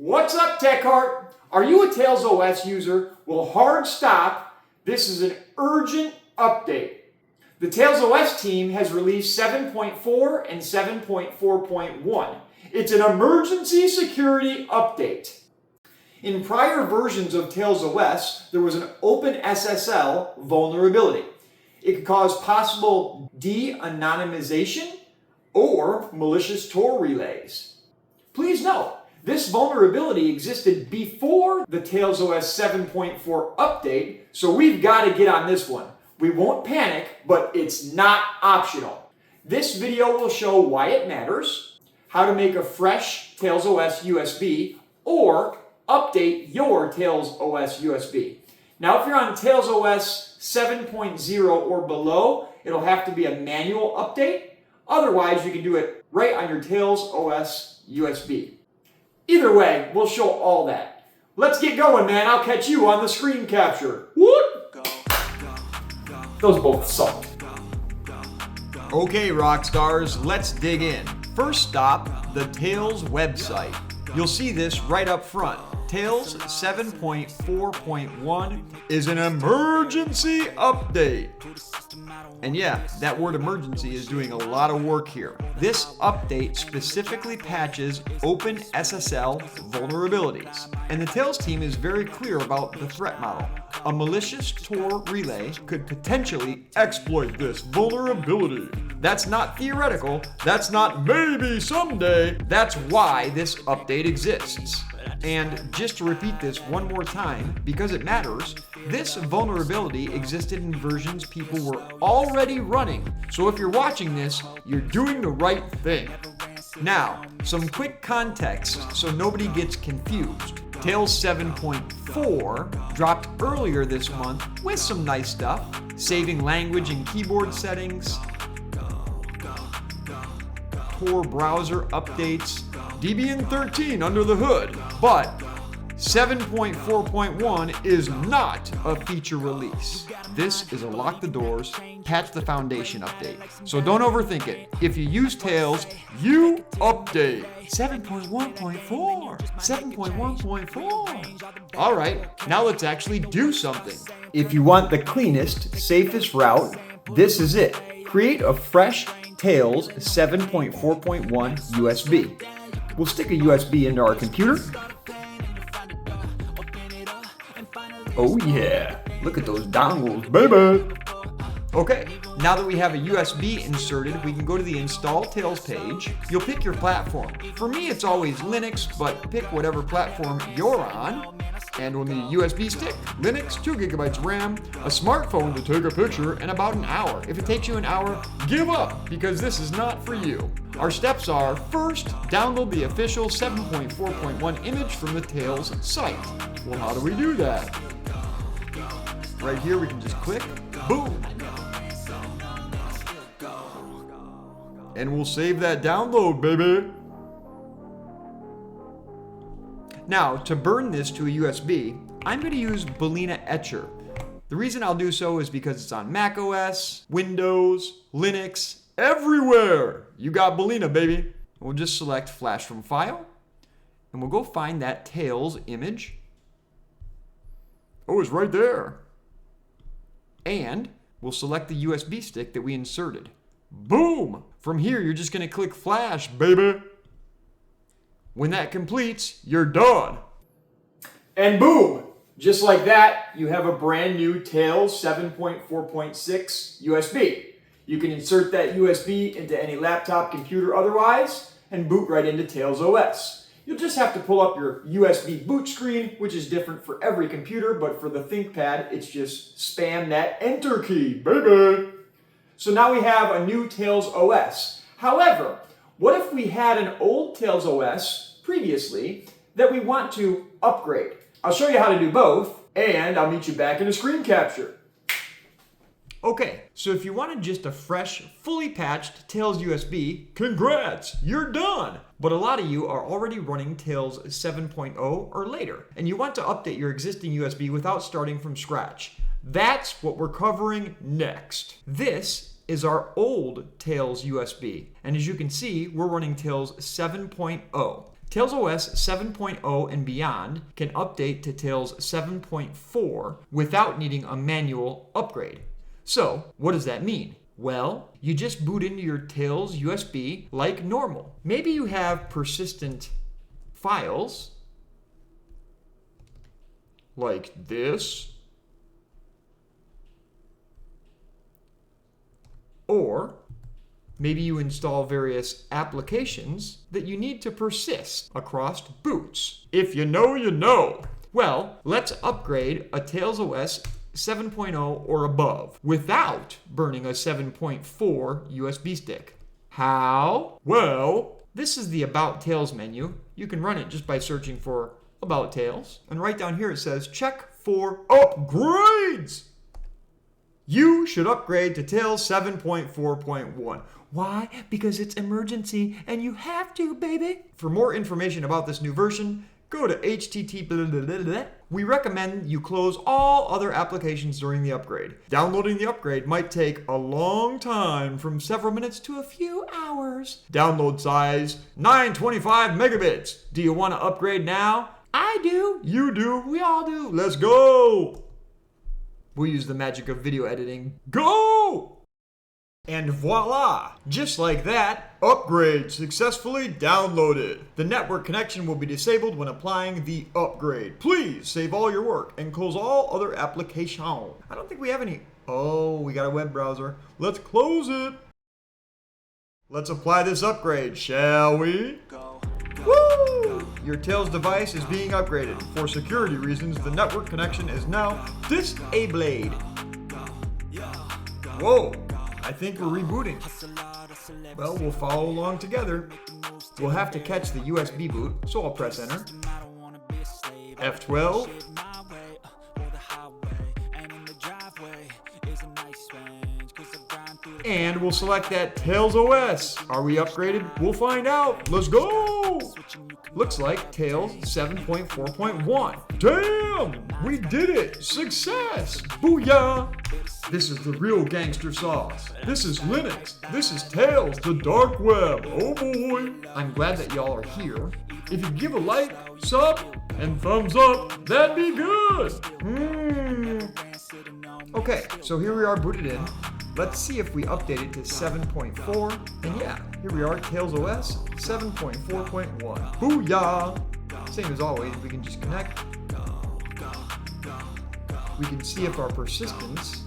What's up, Tech Heart? Are you a TailsOS user? Well, hard stop. This is an urgent update. The TailsOS team has released 7.4 and 7.4.1. It's an emergency security update. In prior versions of TailsOS, there was an OpenSSL vulnerability. It could cause possible de-anonymization or malicious Tor relays. Please note, this vulnerability existed before the TailsOS 7.4 update, so we've got to get on this one. We won't panic, but it's not optional. This video will show why it matters, how to make a fresh TailsOS USB, or update your TailsOS USB. Now, if you're on TailsOS 7.0 or below, it'll have to be a manual update. Otherwise, you can do it right on your TailsOS USB. Either way, we'll show all that. Let's get going, man. I'll catch you on the screen capture. Whoop! Those both suck. Okay, rock stars, let's dig in. First stop, the Tails website. You'll see this right up front. Tails 7.4.1 is an emergency update. And yeah, that word emergency is doing a lot of work here. This update specifically patches OpenSSL vulnerabilities. And the Tails team is very clear about the threat model. A malicious Tor relay could potentially exploit this vulnerability. That's not theoretical, that's not maybe someday, that's why this update exists. And just to repeat this one more time, because it matters, this vulnerability existed in versions people were already running. So if you're watching this, you're doing the right thing. Now, some quick context so nobody gets confused. Tails 7.4 dropped earlier this month with some nice stuff, saving language and keyboard settings, Tor browser updates, Debian 13 under the hood, but 7.4.1 is not a feature release. This is a lock the doors, patch the foundation update. So don't overthink it. If you use Tails, you update. 7.1.4, 7.1.4. All right, now let's actually do something. If you want the cleanest, safest route, this is it. Create a fresh Tails 7.4.1 USB. We'll stick a USB into our computer. Oh yeah, look at those dongles, baby. Okay, now that we have a USB inserted, we can go to the Install Tails page. You'll pick your platform. For me, it's always Linux, but pick whatever platform you're on. And we'll need a USB stick, Linux, 2 GB RAM, a smartphone to take a picture, and about an hour. If it takes you an hour, give up, because this is not for you. Our steps are, first, download the official 7.4.1 image from the Tails site. Well, how do we do that? Right here, we can just click, boom. And we'll save that download, baby. Now, to burn this to a USB, I'm going to use Balena Etcher. The reason I'll do so is because it's on macOS, Windows, Linux, everywhere. You got Balena, baby. We'll just select Flash from File, and we'll go find that Tails image. Oh, it's right there. And we'll select the USB stick that we inserted. Boom! From here, you're just going to click Flash, baby. When that completes, you're done. And boom! Just like that, you have a brand new Tails 7.4.6 USB. You can insert that USB into any laptop, computer, otherwise, and boot right into TailsOS. You'll just have to pull up your USB boot screen, which is different for every computer, but for the ThinkPad, it's just spam that Enter key, baby! So now we have a new TailsOS. However, what if we had an old TailsOS previously that we want to upgrade? I'll show you how to do both, and I'll meet you back in a screen capture. Okay, so if you wanted just a fresh, fully patched Tails USB, congrats, you're done! But a lot of you are already running Tails 7.0 or later, and you want to update your existing USB without starting from scratch. That's what we're covering next. This is our old Tails USB, and as you can see, we're running Tails 7.0. TailsOS 7.0 and beyond can update to Tails 7.4 without needing a manual upgrade. So, what does that mean? Well, you just boot into your Tails USB like normal. Maybe you have persistent files like this, or maybe you install various applications that you need to persist across boots. If you know, you know. Well, let's upgrade a TailsOS 7.0 or above without burning a 7.4 USB stick. How? Well, this is the About Tails menu. You can run it just by searching for About Tails. And right down here it says, check for upgrades. You should upgrade to Tails 7.4.1. Why? Because it's emergency and you have to, baby. For more information about this new version, go to http. We recommend you close all other applications during the upgrade. Downloading the upgrade might take a long time, from several minutes to a few hours. Download size 925 megabits. Do you want to upgrade now? I do. You do. We all do. Let's go. We'll use the magic of video editing. Go! And voila! Just like that, upgrade successfully downloaded. The network connection will be disabled when applying the upgrade. Please save all your work and close all other applications. I don't think we have any. Oh, we got a web browser. Let's close it. Let's apply this upgrade, shall we? Woo! Your Tails device is being upgraded. For security reasons, the network connection is now disabled. Whoa! I think we're rebooting. Well, we'll follow along together. We'll have to catch the USB boot, so I'll press enter. F12. And we'll select that TailsOS. Are we upgraded? We'll find out. Let's go! Looks like Tails 7.4.1. Damn! We did it! Success! Booyah! This is the real gangster sauce. This is Linux. This is Tails, the dark web. Oh boy! I'm glad that y'all are here. If you give a like, sub, and thumbs up, that'd be good. Okay, so here we are booted in. Let's see if we update it to 7.4. And yeah, here we are, TailsOS 7.4.1. Booyah! Same as always, we can just connect. We can see if our persistence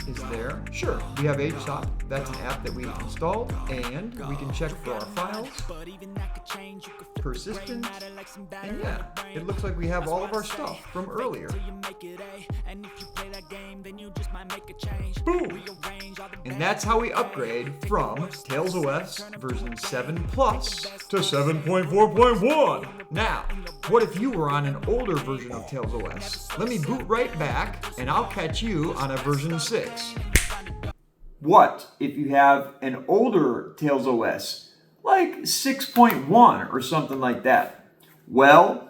is there. Sure, we have HSOP. That's an app that we installed, and we can check for our files, persistent, and yeah, it looks like we have all of our stuff from earlier. Boom! And that's how we upgrade from TailsOS version 7 Plus to 7.4.1. Now, what if you were on an older version of TailsOS? Let me boot right back, and I'll catch you on a version 6. What if you have an older TailsOS, like 6.1 or something like that? Well,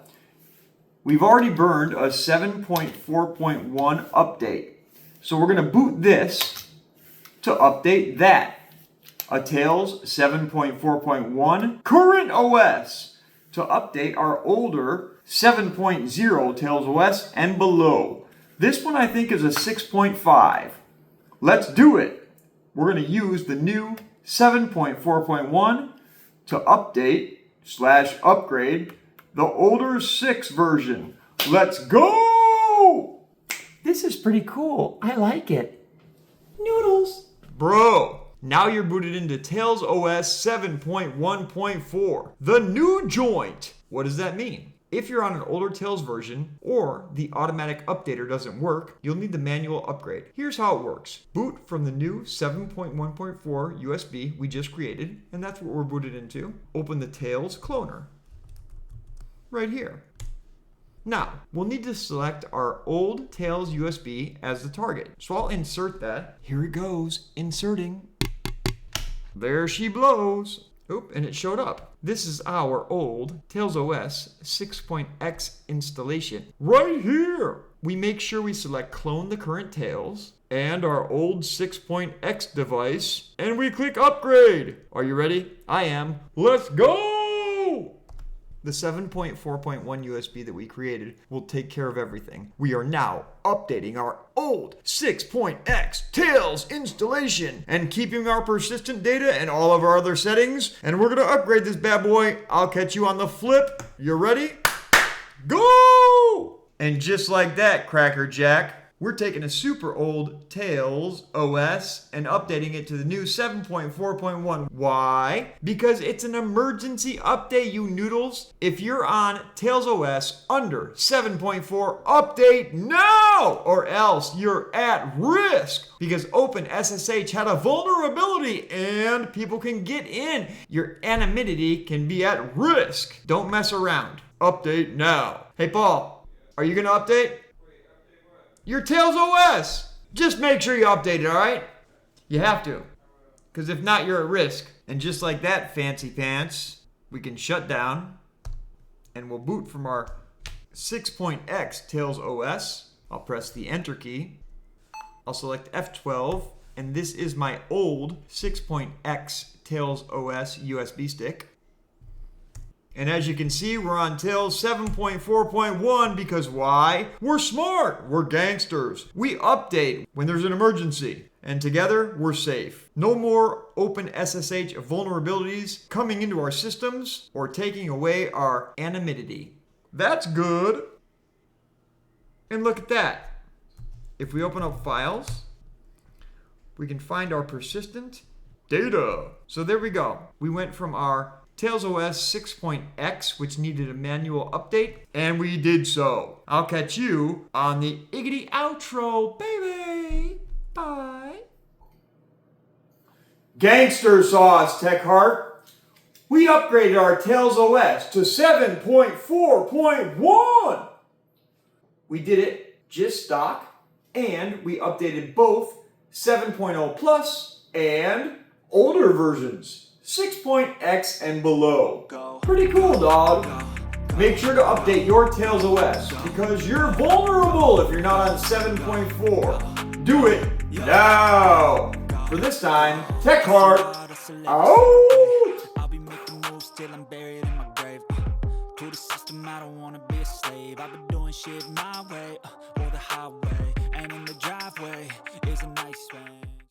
we've already burned a 7.4.1 update. So we're going to boot this to update that. A Tails 7.4.1 current OS to update our older 7.0 TailsOS and below. This one I think is a 6.5. Let's do it. We're going to use the new 7.4.1 to update/upgrade the older 6 version. Let's go! This is pretty cool. I like it. Noodles. Bro, now you're booted into TailsOS 7.1.4, the new joint. What does that mean? If you're on an older Tails version or the automatic updater doesn't work, you'll need the manual upgrade. Here's how it works. Boot from the new 7.1.4 USB we just created, and that's what we're booted into. Open the Tails cloner right here. Now, we'll need to select our old Tails USB as the target. So I'll insert that. Here it goes, inserting. There she blows. Oop, and it showed up. This is our old TailsOS 6.x installation right here. we make sure we select clone the current Tails and our old 6.x device, and we click upgrade. Are you ready? I am. Let's go! The 7.4.1 USB that we created will take care of everything. We are now updating our old 6.x Tails installation and keeping our persistent data and all of our other settings. And we're gonna upgrade this bad boy. I'll catch you on the flip. You ready? Go! And just like that, Cracker Jack, we're taking a super old TailsOS and updating it to the new 7.4.1. Why? Because it's an emergency update, you noodles. If you're on TailsOS under 7.4, update now, or else you're at risk, because OpenSSL had a vulnerability and people can get in. Your anonymity can be at risk. Don't mess around. Update now. Hey, Paul, are you gonna update? Your TailsOS. Just make sure you update it, all right? You have to, because if not, you're at risk. And just like that, fancy pants, we can shut down, and we'll boot from our 6.x TailsOS. I'll press the Enter key. I'll select F12, and this is my old 6.x TailsOS USB stick. And as you can see, we're on Tails 7.4.1 because why? We're smart. We're gangsters. We update when there's an emergency. And together, we're safe. No more OpenSSL vulnerabilities coming into our systems or taking away our anonymity. That's good. And look at that. If we open up files, we can find our persistent data. So there we go. We went from our TailsOS 6.x, which needed a manual update, and we did so. I'll catch you on the Iggity outro, baby. Bye. Gangster sauce, Tech Heart. We upgraded our TailsOS to 7.4.1. We did it just stock, and we updated both 7.0 Plus and older versions. 6.x and below. Pretty cool, dog. Make sure to update your TailsOS because you're vulnerable if you're not on 7.4. Do it now. For this time, Tech Heart out. I'll be making moves till I'm buried in my grave. To the system, I don't wanna be a slave. I've been doing shit my way, or the highway, and in the driveway.